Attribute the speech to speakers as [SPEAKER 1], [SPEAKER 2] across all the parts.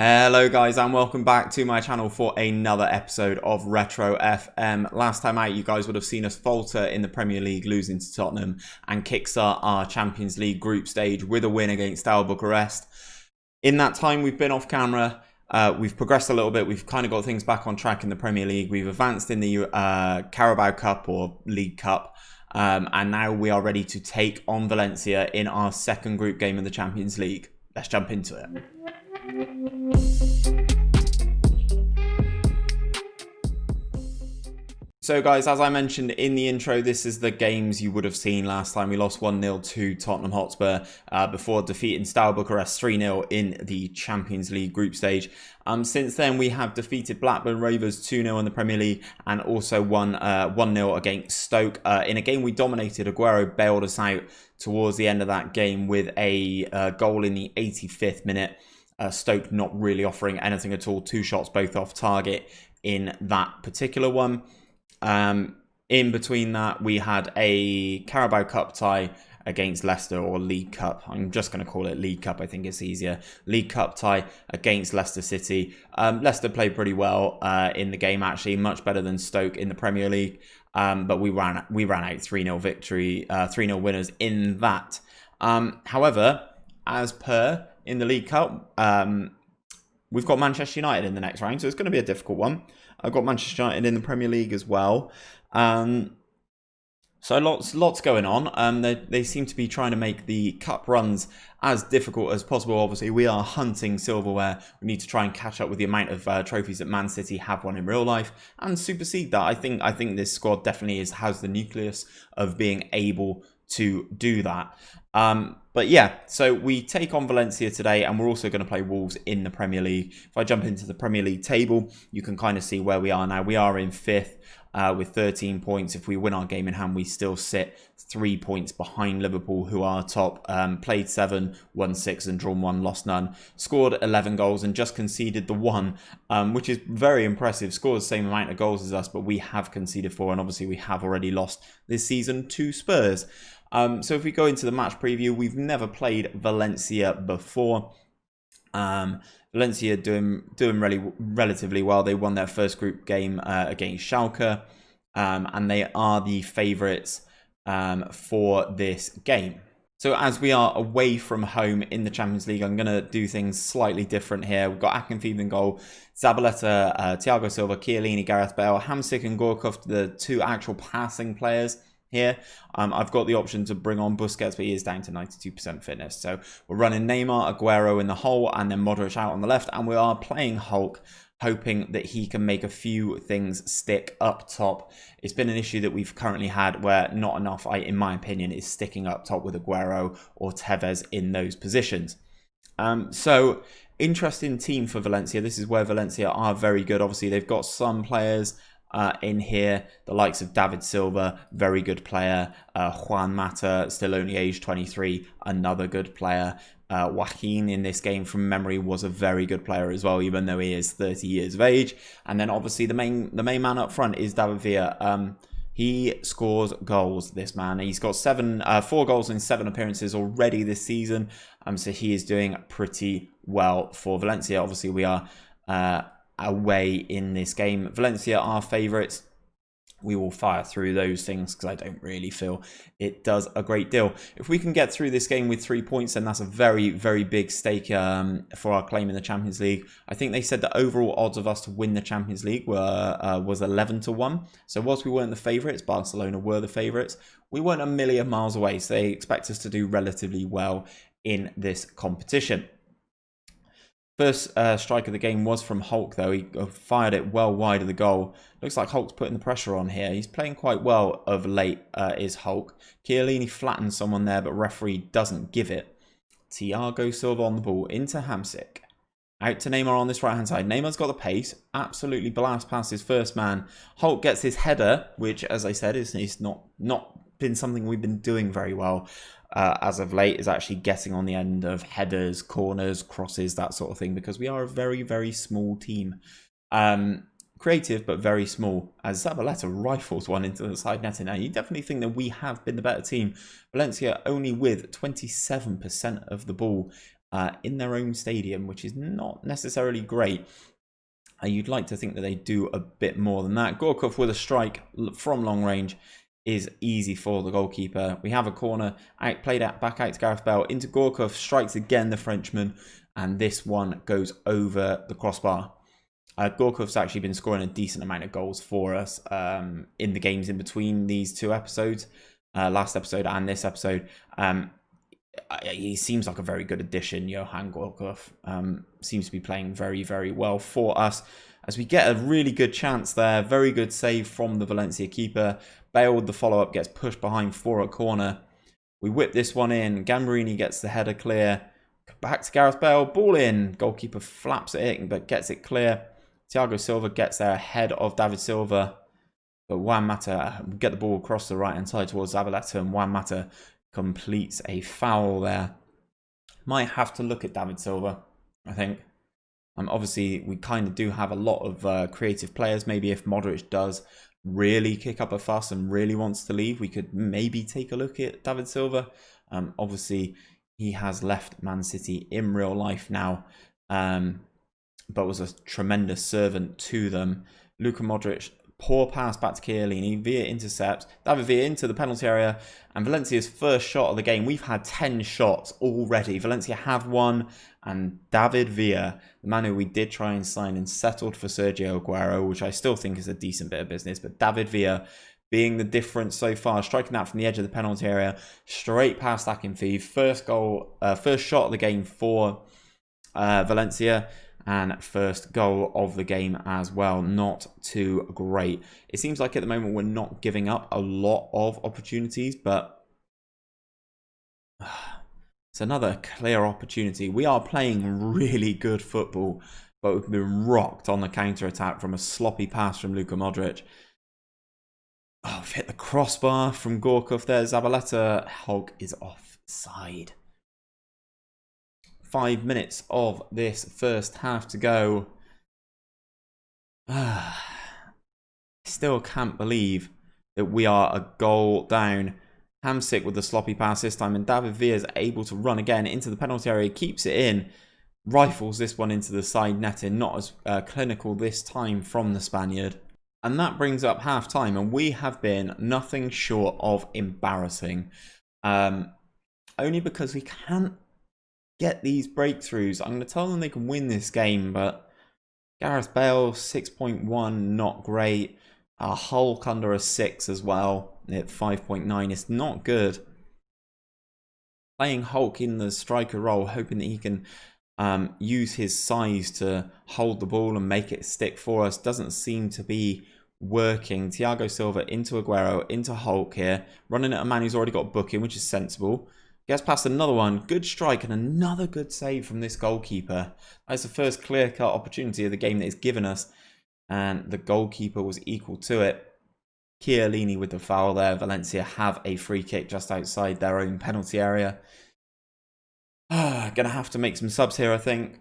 [SPEAKER 1] Hello guys and welcome back to my channel for another episode of Retro FM. Last time out you guys would have seen us falter in the Premier League, losing to Tottenham, and kickstart our Champions League group stage with a win against Steaua Bucharest. In that time we've been off camera, we've progressed a little bit, we've kind of got things back on track in the Premier League, we've advanced in the Carabao Cup or League Cup, and now we are ready to take on Valencia in our second group game in the Champions League. Let's jump into it. So guys, as I mentioned in the intro, this is the games you would have seen last time. We lost 1-0 to Tottenham Hotspur before defeating Steaua Bucharest 3-0 in the Champions League group stage. Since then, we have defeated Blackburn Rovers 2-0 in the Premier League and also won 1-0 against Stoke. In a game we dominated, Aguero bailed us out towards the end of that game with a goal in the 85th minute. Stoke not really offering anything at all, 2 shots both off target in that particular one. In between that, we had a Carabao Cup tie against Leicester, or League Cup. I'm just going to call it League Cup. I think it's easier. League Cup tie against Leicester City. Leicester played pretty well in the game, actually, much better than Stoke in the Premier League. But we ran out 3-0 victory, 3-0 winners in that. However, as per in the League Cup, we've got Manchester United in the next round, so it's going to be a difficult one. I've got Manchester United in the Premier League as well. So lots going on. They seem to be trying to make the cup runs as difficult as possible. Obviously, we are hunting silverware. We need to try and catch up with the amount of trophies that Man City have won in real life and supersede that. I think this squad definitely has the nucleus of being able to do that. But yeah, so we take on Valencia today, and we're also going to play Wolves in the Premier League. If I jump into the Premier League table, you can kind of see where we are now. We are in 5th with 13 points. If we win our game in hand, we still sit 3 points behind Liverpool, who are top. Played 7, won 6 and drawn 1, lost none. Scored 11 goals and just conceded the 1, which is very impressive. Scored the same amount of goals as us, but we have conceded 4, and obviously we have already lost this season to Spurs. So if we go into the match preview, we've never played Valencia before. Valencia doing relatively well. They won their first group game against Schalke, and they are the favourites for this game. So as we are away from home in the Champions League, I'm going to do things slightly different here. We've got Akinfeev in goal, Zabaleta, Thiago Silva, Chiellini, Gareth Bale, Hamsik and Gorkov, the 2 actual passing players here. I've got the option to bring on Busquets, but he is down to 92% fitness. So we're running Neymar, Aguero in the hole, and then Modric out on the left. And we are playing Hulk, hoping that he can make a few things stick up top. It's been an issue that we've currently had where not enough, in my opinion, is sticking up top with Aguero or Tevez in those positions. So interesting team for Valencia. This is where Valencia are very good. Obviously, they've got some players in here, the likes of David Silva, very good player. Juan Mata, still only aged 23, another good player. Joaquin in this game from memory was a very good player as well, even though he is 30 years of age. And then obviously the main man up front is David Villa. He scores goals, this man. He's got 4 goals in 7 appearances already this season. So he is doing pretty well for Valencia. Obviously we are away in this game. Valencia are favourites. We will fire through those things because I don't really feel it does a great deal. If we can get through this game with 3 points, then that's a very, very big stake for our claim in the Champions League. I think they said the overall odds of us to win the Champions League was 11-1. So whilst we weren't the favourites, Barcelona were the favourites. We weren't a million miles away, so they expect us to do relatively well in this competition. First strike of the game was from Hulk, though. He fired it well wide of the goal. Looks like Hulk's putting the pressure on here. He's playing quite well of late, is Hulk. Chiellini flattens someone there, but referee doesn't give it. Thiago Silva on the ball, into Hamsik. Out to Neymar on this right-hand side. Neymar's got the pace. Absolutely blast past his first man. Hulk gets his header, which, as I said, is not been something we've been doing very well as of late, is actually getting on the end of headers, corners, crosses, that sort of thing, because we are a very, very small team. Creative, but very small, as Zabaleta rifles one into the side netting. Now, you definitely think that we have been the better team. Valencia only with 27% of the ball in their own stadium, which is not necessarily great. You'd like to think that they do a bit more than that. Gorkov with a strike from long range is easy for the goalkeeper. We have a corner played back out to Gareth Bale into Gorkov, strikes again the Frenchman, and this one goes over the crossbar. Gorkov's actually been scoring a decent amount of goals for us in the games in between these two episodes, last episode and this episode. He seems like a very good addition, Johan Gorkov. Seems to be playing very, very well for us. As we get a really good chance there, very good save from the Valencia keeper. Bale with the follow-up gets pushed behind for a corner. We whip this one in. Gambarini gets the header clear. Back to Gareth Bale, ball in. Goalkeeper flaps at it, but gets it clear. Thiago Silva gets there ahead of David Silva. But Juan Mata get the ball across the right-hand side towards Zabaleta, and Juan Mata completes a foul there. Might have to look at David Silva, I think. Obviously, we kind of do have a lot of creative players. Maybe if Modric does really kick up a fuss and really wants to leave, we could maybe take a look at David Silva. Obviously, he has left Man City in real life now, but was a tremendous servant to them. Luka Modric, poor pass back to Chiellini. Villa intercepts. David Villa into the penalty area. And Valencia's first shot of the game. We've had 10 shots already. Valencia have one. And David Villa, the man who we did try and sign and settled for Sergio Aguero, which I still think is a decent bit of business. But David Villa being the difference so far, striking that from the edge of the penalty area, straight past Akinfeev. First shot of the game for Valencia. And first goal of the game as well. Not too great. It seems like at the moment we're not giving up a lot of opportunities, but it's another clear opportunity. We are playing really good football, but we've been rocked on the counter-attack from a sloppy pass from Luka Modric. Oh, we've hit the crossbar from Gorkov there. Zabaleta. Hulk is offside. 5 minutes of this first half to go. Still can't believe that we are a goal down. Hamsik with the sloppy pass this time, and David Villa is able to run again into the penalty area, keeps it in, rifles this one into the side netting, not as clinical this time from the Spaniard. And that brings up half time, and we have been nothing short of embarrassing. Only because we can't get these breakthroughs. I'm going to tell them they can win this game, but Gareth Bale, 6.1, not great. Hulk under a 6 as well at 5.9. It's not good. Playing Hulk in the striker role, hoping that he can use his size to hold the ball and make it stick for us, doesn't seem to be working. Thiago Silva into Aguero, into Hulk here, running at a man who's already got booking, which is sensible. Gets past another one. Good strike and another good save from this goalkeeper. That's the first clear-cut opportunity of the game that he's given us. And the goalkeeper was equal to it. Chiellini with the foul there. Valencia have a free kick just outside their own penalty area. Gonna have to make some subs here, I think.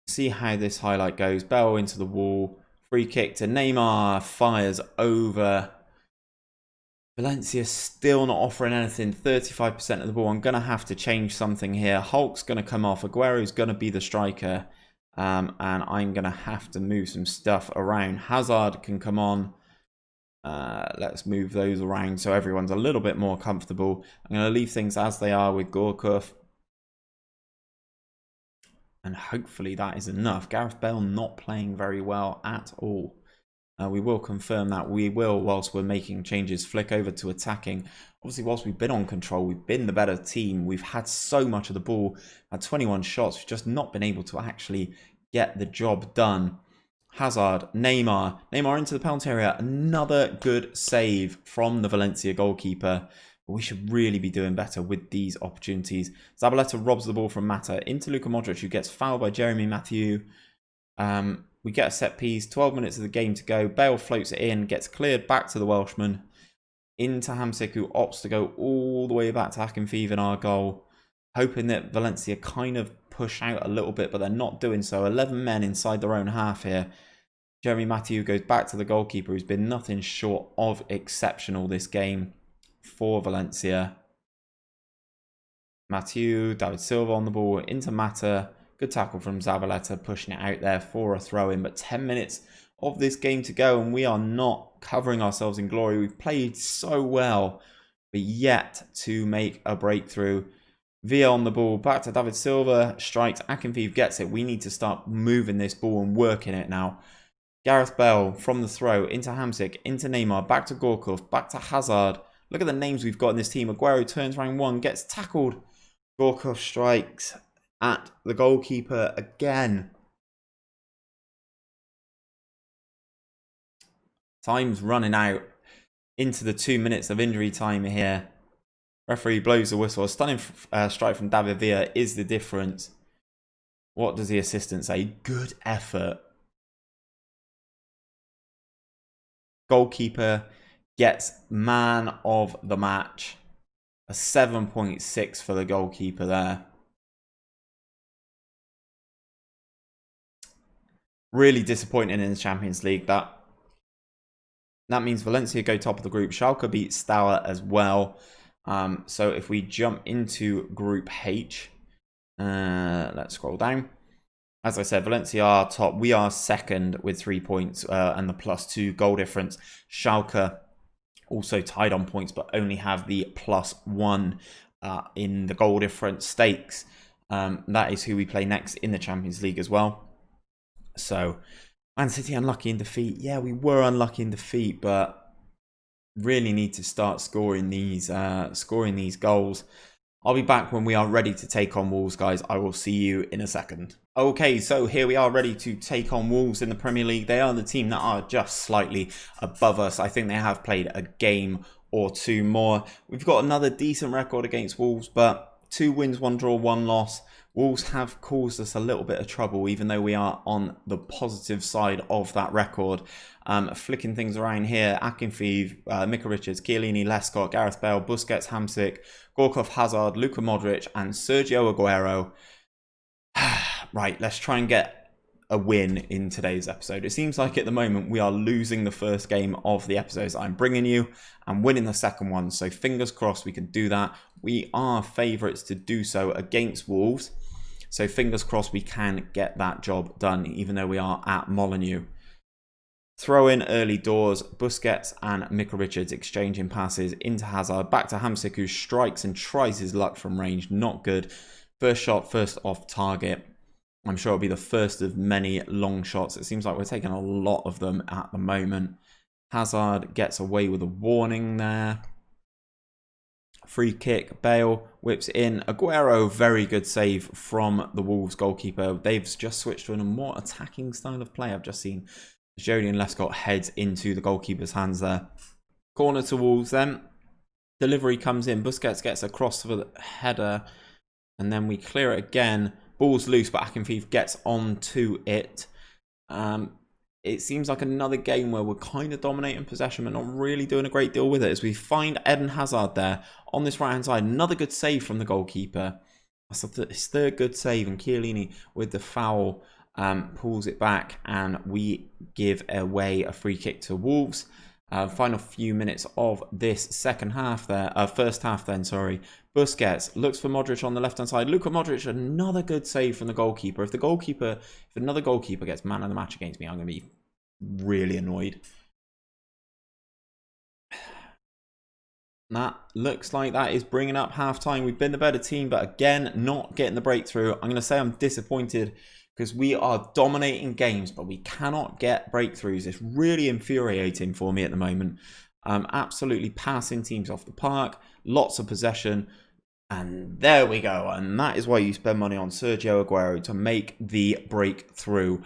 [SPEAKER 1] See how this highlight goes. Bell into the wall. Free kick to Neymar. Fires over. Valencia still not offering anything. 35% of the ball. I'm going to have to change something here. Hulk's going to come off. Aguero's going to be the striker. And I'm going to have to move some stuff around. Hazard can come on. Let's move those around so everyone's a little bit more comfortable. I'm going to leave things as they are with Gorkov. And hopefully that is enough. Gareth Bale not playing very well at all. We will confirm that. We will, whilst we're making changes, flick over to attacking. Obviously, whilst we've been on control, we've been the better team. We've had so much of the ball. Had 21 shots. We've just not been able to actually get the job done. Hazard, Neymar. Neymar into the penalty area. Another good save from the Valencia goalkeeper. But we should really be doing better with these opportunities. Zabaleta robs the ball from Mata into Luka Modric, who gets fouled by Jeremy Mathieu. We get a set piece, 12 minutes of the game to go. Bale floats it in, gets cleared back to the Welshman. Into Hamsik, who opts to go all the way back to Akinfeev in our goal. Hoping that Valencia kind of push out a little bit, but they're not doing so. 11 men inside their own half here. Jeremy Mathieu goes back to the goalkeeper, who's been nothing short of exceptional this game for Valencia. Mathieu, David Silva on the ball, into Mata. Good tackle from Zabaleta, pushing it out there for a throw-in. But 10 minutes of this game to go, and we are not covering ourselves in glory. We've played so well, but yet to make a breakthrough. Villa on the ball, back to David Silva, strikes, Akinfeev gets it. We need to start moving this ball and working it now. Gareth Bale from the throw, into Hamsik, into Neymar, back to Gorkov, back to Hazard. Look at the names we've got in this team. Aguero turns round one, gets tackled. Gorkov strikes at the goalkeeper again. Time's running out into the 2 minutes of injury time here. Referee blows the whistle. A stunning strike from David Villa is the difference. What does the assistant say? Good effort. Goalkeeper gets man of the match. A 7.6 for the goalkeeper there. Really disappointing in the Champions League. That means Valencia go top of the group. Schalke beat Steaua as well. So if we jump into Group H, let's scroll down. As I said, Valencia are top. We are second with 3 points and the +2 goal difference. Schalke also tied on points, but only have the +1 in the goal difference stakes. That is who we play next in the Champions League as well. So, Man City unlucky in defeat. Yeah, we were unlucky in defeat, but really need to start scoring these goals. I'll be back when we are ready to take on Wolves, guys. I will see you in a second. Okay, so here we are ready to take on Wolves in the Premier League. They are the team that are just slightly above us. I think they have played a game or two more. We've got another decent record against Wolves, but 2 wins, 1 draw, 1 loss. Wolves have caused us a little bit of trouble, even though we are on the positive side of that record. Flicking things around here, Akinfeev, Mika Richards, Chiellini, Lescott, Gareth Bale, Busquets, Hamsik, Gorkov, Hazard, Luka Modric, and Sergio Aguero. Right, let's try and get a win in today's episode. It seems like at the moment we are losing the first game of the episodes I'm bringing you and winning the second one. So fingers crossed we can do that. We are favourites to do so against Wolves. So fingers crossed we can get that job done, even though we are at Molineux. Throw in early doors, Busquets and Mika Richards exchanging passes into Hazard, back to Hamsik, who strikes and tries his luck from range. Not good. First shot, first off target. I'm sure it'll be the first of many long shots. It seems like we're taking a lot of them at the moment. Hazard gets away with a warning there. Free kick, Bale whips in. Aguero, very good save from the Wolves goalkeeper. They've just switched to a more attacking style of play. I've just seen Jody and Lescott heads into the goalkeeper's hands there. Corner to Wolves then. Delivery comes in. Busquets gets across for the header. And then we clear it again. Ball's loose, but Akinfeev gets onto it. It seems like another game where we're kind of dominating possession, but not really doing a great deal with it. As we find Eden Hazard there on this right-hand side. Another good save from the goalkeeper. That's his third good save, and Chiellini with the foul pulls it back, and we give away a free kick to Wolves. Final few minutes of this first half then, sorry. Busquets looks for Modric on the left-hand side. Luka Modric, another good save from the goalkeeper. If another goalkeeper gets man of the match against me, I'm going to be really annoyed. That looks like that is bringing up half-time. We've been the better team, but again, not getting the breakthrough. I'm going to say I'm disappointed because we are dominating games, but we cannot get breakthroughs. It's really infuriating for me at the moment. Absolutely passing teams off the park, lots of possession, and there we go. And that is why you spend money on Sergio Aguero, to make the breakthrough.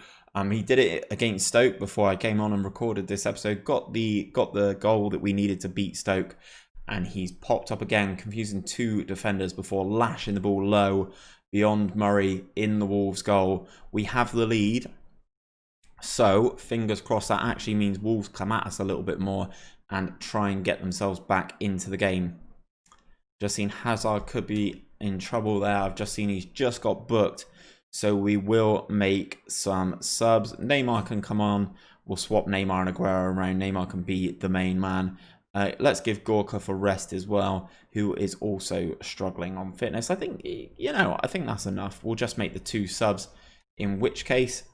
[SPEAKER 1] He did it against Stoke before I came on and recorded this episode. Got the goal that we needed to beat Stoke, and he's popped up again, confusing 2 defenders before lashing the ball low beyond Murray in the Wolves goal. We have the lead, so fingers crossed that actually means Wolves come at us a little bit more and try and get themselves back into the game. Just seen Hazard could be in trouble there. I've just seen he's just got booked, so we will make some subs. Neymar can come on. We'll swap Neymar and Aguero around. Neymar can be the main man. Let's give Gorkov a rest as well, who is also struggling on fitness. I think, you know, I think that's enough. We'll just make the 2 subs, in which case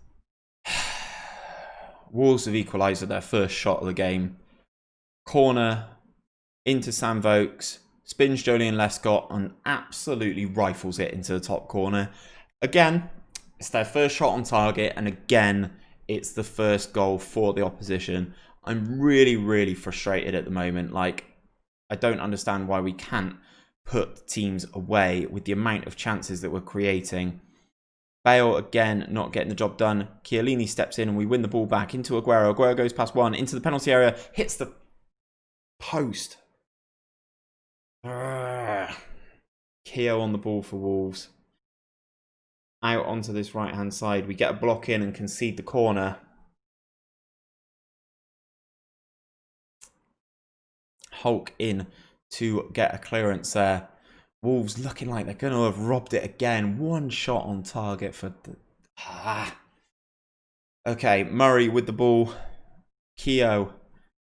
[SPEAKER 1] Wolves have equalised with their first shot of the game. Corner into Sam Vokes, spins Jolien Lescott and absolutely rifles it into the top corner. Again, it's their first shot on target, and again, it's the first goal for the opposition. I'm really, really frustrated at the moment. Like, I don't understand why we can't put teams away with the amount of chances that we're creating. Bale, again, not getting the job done. Chiellini steps in and we win the ball back into Aguero. Aguero goes past one, into the penalty area, hits the post. Keogh on the ball for Wolves. Out onto this right-hand side. We get a block in and concede the corner. Hulk in to get a clearance there. Wolves looking like they're going to have robbed it again. 1 shot on target for the... Okay, Murray with the ball. Keogh.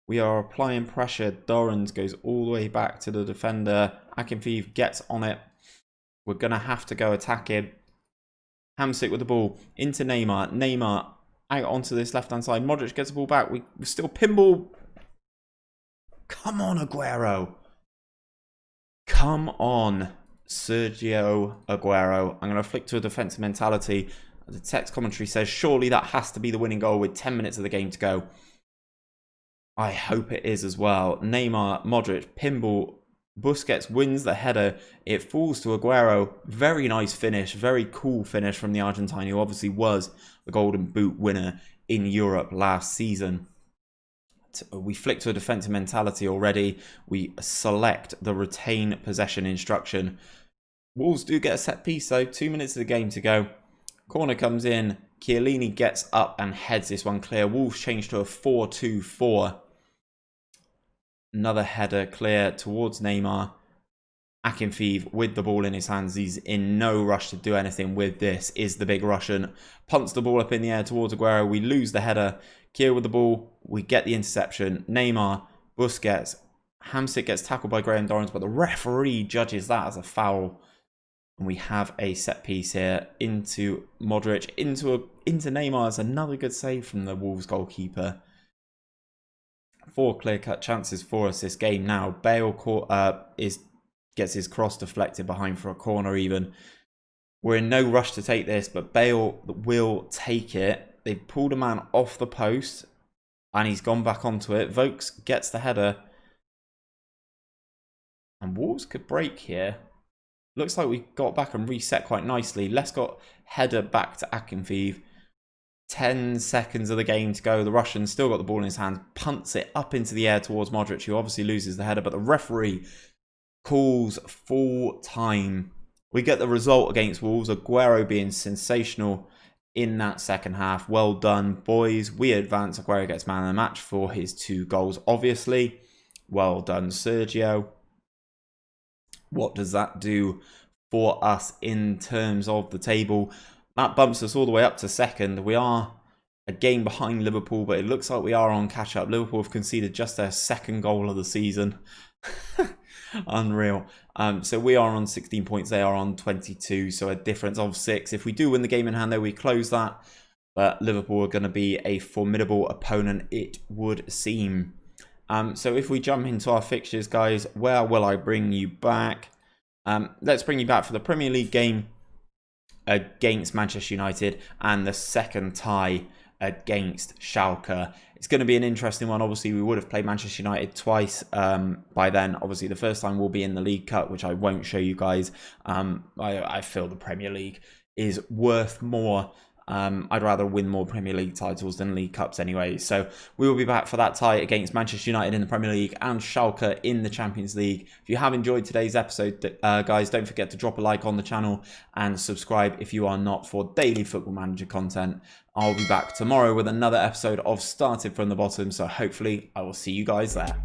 [SPEAKER 1] We are applying pressure. Dorrans goes all the way back to the defender. Akinfeev gets on it. We're going to have to go attacking. Hamsik with the ball into Neymar. Neymar out onto this left-hand side. Modric gets the ball back. We still pinball. Come on, Aguero. Come on, Sergio Aguero. I'm going to flick to a defensive mentality. The text commentary says, surely that has to be the winning goal with 10 minutes of the game to go. I hope it is as well. Neymar, Modric, pinball. Busquets wins the header. It falls to Aguero. Very nice finish. Very cool finish from the Argentine, who obviously was the Golden Boot winner in Europe last season. We flick to a defensive mentality already. We select the retain possession instruction. Wolves do get a set piece though. 2 minutes of the game to go. Corner comes in. Chiellini gets up and heads this one clear. Wolves change to a 4-2-4. Another header clear towards Neymar. Akinfeev with the ball in his hands. He's in no rush to do anything with this. Is the big Russian. Punts the ball up in the air towards Aguero. We lose the header. Keogh with the ball. We get the interception. Neymar, Busquets. Hamsik gets tackled by Graham Dorrans, but the referee judges that as a foul. And we have a set piece here into Modric, into Neymar. It's another good save from the Wolves goalkeeper. 4 clear-cut chances for us this game now. Bale gets his cross deflected behind for a corner even. We're in no rush to take this, but Bale will take it. They've pulled a man off the post, and he's gone back onto it. Vokes gets the header. And Wolves could break here. Looks like we got back and reset quite nicely. Lescott header back to Akinfeev. 10 seconds of the game to go. The Russian still got the ball in his hands. Punts it up into the air towards Modric, who obviously loses the header. But the referee calls full time. We get the result against Wolves. Aguero being sensational in that second half. Well done, boys. We advance. Aguero gets man of the match for his 2 goals, obviously. Well done, Sergio. What does that do for us in terms of the table? That bumps us all the way up to second. We are a game behind Liverpool, but it looks like we are on catch-up. Liverpool have conceded just their 2nd goal of the season. Unreal. So we are on 16 points. They are on 22. So a difference of 6. If we do win the game in hand, though, we close that. But Liverpool are going to be a formidable opponent, it would seem. So if we jump into our fixtures, guys, where will I bring you back? Let's bring you back for the Premier League game against Manchester United and the second tie against Schalke. It's going to be an interesting one. Obviously, we would have played Manchester United twice by then. Obviously, the first time will be in the League Cup, which I won't show you guys. I feel the Premier League is worth more. I'd rather win more Premier League titles than League Cups anyway. So we will be back for that tie against Manchester United in the Premier League and Schalke in the Champions League. If you have enjoyed today's episode, guys, don't forget to drop a like on the channel and subscribe if you are not for daily Football Manager content. I'll be back tomorrow with another episode of Started From the Bottom. So hopefully I will see you guys there.